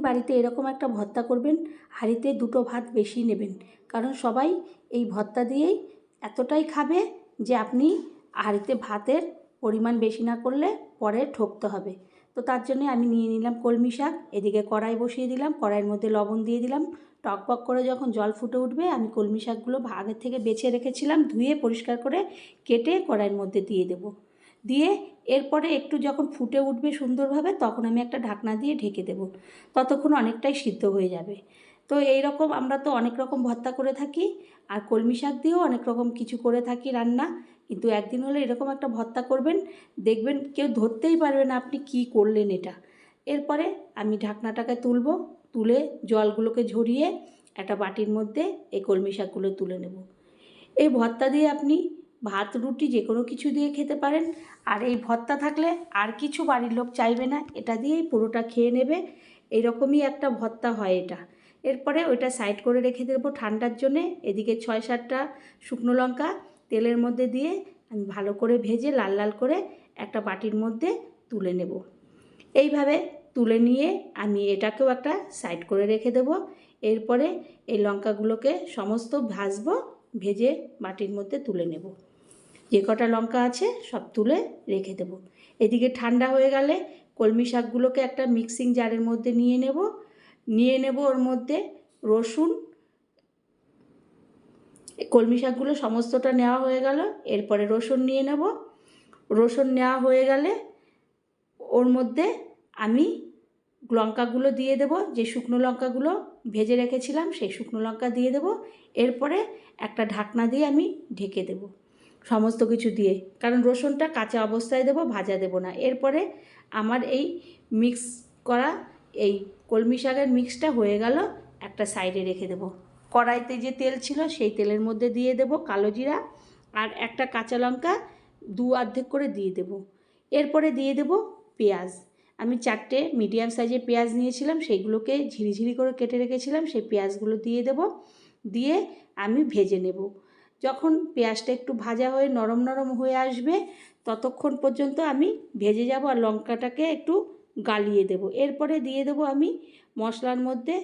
বাড়িতে এরকম একটা ভর্তা করবেন, হাঁড়িতে 2টো ভাত বেশি নেবেন, কারণ সবাই এই ভর্তা দিয়েই এতটাই খাবে যে আপনি হাঁড়িতে ভাতের পরিমাণ বেশি না করলে পরে ঠকতে হবে। তো তার জন্য আমি নিয়ে নিলাম কলমি শাক, এদিকে কড়াই বসিয়ে দিলাম, কড়াইয়ের মধ্যে লবণ দিয়ে দিলাম। টকবক করে যখন জল ফুটে উঠবে আমি কলমি শাকগুলো আগের থেকে বেছে রেখেছিলাম, ধুয়ে পরিষ্কার করে কেটে কড়াইয়ের মধ্যে দিয়ে দেব। দিয়ে এরপরে একটু যখন ফুটে উঠবে সুন্দরভাবে তখন আমি একটা ঢাকনা দিয়ে ঢেকে দেব, ততক্ষণ অনেকটাই সিদ্ধ হয়ে যাবে। তো এই রকম আমরা তো অনেক রকম ভর্তা করে থাকি, আর কলমি শাক দিয়েও অনেক রকম কিছু করে থাকি রান্না, কিন্তু একদিন হলে এরকম একটা ভর্তা করবেন, দেখবেন কেউ ধরতেই পারবে না আপনি কি করলেন এটা। এরপরে আমি ঢাকনাটাকে তুলব, তুলে জলগুলোকে ঝরিয়ে একটা বাটির মধ্যে এই কলমি শাকগুলো তুলে নেব। এই ভর্তা দিয়ে আপনি ভাত রুটি যে কোনো কিছু দিয়ে খেতে পারেন, আর এই ভর্তা থাকলে আর কিছু বাড়ির লোক চাইবে না, এটা দিয়েই পুরোটা খেয়ে নেবে। এইরকমই একটা ভর্তা হয় এটা। এরপরে ওইটা সাইড করে রেখে দেবো ঠান্ডার জন্যে। এদিকে 6-7টা শুকনো লঙ্কা তেলের মধ্যে দিয়ে আমি ভালো করে ভেজে লাল লাল করে একটা বাটির মধ্যে তুলে নেব। এইভাবে তুলে নিয়ে আমি এটাকেও একটা সাইড করে রেখে দেব। এরপরে এই লঙ্কাগুলোকে সমস্ত ভাজবো, ভেজে বাটির মধ্যে তুলে নেব। যে কটা লঙ্কা আছে সব তুলে রেখে দেব। এদিকে ঠান্ডা হয়ে গেলে কলমি শাকগুলোকে একটা মিক্সিং জারের মধ্যে নিয়ে নেব ওর মধ্যে রসুন। কলমি শাকগুলো সমস্তটা নেওয়া হয়ে গেল, এরপরে রসুন নিয়ে নেব। রসুন নেওয়া হয়ে গেলে ওর মধ্যে আমি লঙ্কাগুলো দিয়ে দেব, যে শুকনো লঙ্কাগুলো ভেজে রেখেছিলাম সেই শুকনো লঙ্কা দিয়ে দেব। এরপরে একটা ঢাকনা দিয়ে আমি ঢেকে দেব সমস্ত কিছু দিয়ে, কারণ রসুনটা কাঁচা অবস্থায় দেব, ভাজা দেব না। এরপরে আমার এই মিক্স করা এই কলমি শাকের মিক্সটা হয়ে গেল, একটা সাইডে রেখে দেব। কড়াইতে যে তেল ছিল সেই তেলের মধ্যে দিয়ে দেব কালো জিরা আর একটা কাঁচা লঙ্কা 2 অর্ধেক করে দিয়ে দেব। এরপরে দিয়ে দেব পেঁয়াজ। আমি 4টে মিডিয়াম সাইজের পেঁয়াজ নিয়েছিলাম, সেইগুলোকে ঝিরিঝিরি করে কেটে রেখেছিলাম, সেই পেঁয়াজগুলো দিয়ে দেব। দিয়ে আমি ভেজে নেব। যখন পেঁয়াজটা একটু ভাজা হয়ে নরম নরম হয়ে আসবে ততক্ষণ পর্যন্ত আমি ভেজে যাব, আর লঙ্কাটাকে একটু গালিয়ে দেব। এরপরে দিয়ে দেব আমি মশলার মধ্যে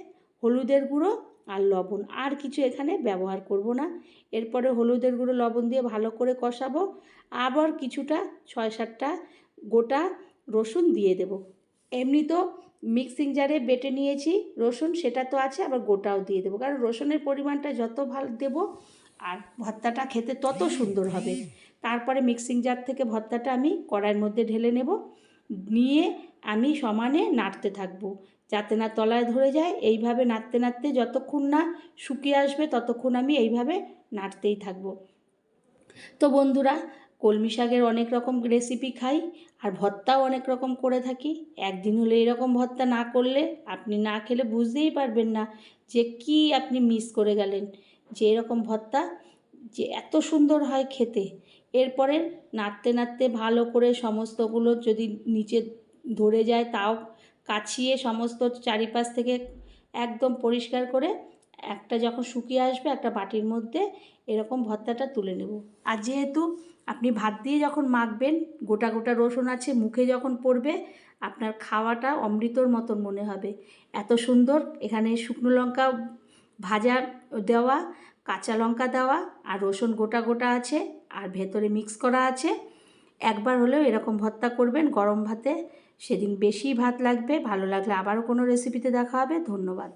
হলুদের গুঁড়ো আর লবণ, আর কিছু এখানে ব্যবহার করব না। এরপরে হলুদের গুঁড়ো লবণ দিয়ে ভালো করে কষাবো। আবার কিছুটা 6-7টা গোটা রসুন দিয়ে দেব। এমনি তো মিক্সিং জারে বেটে নিয়েছি রসুন, সেটা তো আছে, আবার গোটাও দিয়ে দেবো, কারণ রসুনের পরিমাণটা যত ভালো দেব আর ভর্তাটা খেতে তত সুন্দর হবে। তারপরে মিক্সিং জার থেকে ভর্তাটা আমি কড়াইয়ের মধ্যে ঢেলে নেব, নিয়ে আমি সমানে নাড়তে থাকবো যাতে না তলায় ধরে যায়। এইভাবে নাড়তে নাড়তে যতক্ষণ না শুকিয়ে আসবে ততক্ষণ আমি এইভাবে নাড়তেই থাকবো। তো বন্ধুরা, কলমি শাকের অনেক রকম রেসিপি খাই, আর ভর্তাও অনেক রকম করে থাকি। একদিন হলে এরকম ভর্তা না করলে আপনি না খেলে বুঝতেই পারবেন না যে কি আপনি মিস করে গেলেন, যে এরকম ভর্তা যে এত সুন্দর হয় খেতে। এরপরে নাড়তে নাড়তে ভালো করে সমস্তগুলো যদি নিচে ধরে যায় তাও কাছিয়ে সমস্ত চারিপাশ থেকে একদম পরিষ্কার করে একটা যখন শুকিয়ে আসবে একটা বাটির মধ্যে এরকম ভর্তাটা তুলে নেব। আর যেহেতু আপনি ভাত দিয়ে যখন মাখবেন গোটা গোটা রসুন আছে, মুখে যখন পড়বে আপনার খাওয়াটা অমৃতর মতন মনে হবে, এত সুন্দর। এখানে শুকনো লঙ্কা ভাজা দেওয়া, কাঁচা লঙ্কা দেওয়া, আর রসুন গোটা গোটা আছে, আর ভেতরে মিক্স করা আছে। একবার হলেও এরকম ভর্তা করবেন গরম ভাতে, সেদিন বেশি ভাত লাগবে। ভালো লাগলে আবারও কোনো রেসিপিতে দেখা হবে। ধন্যবাদ।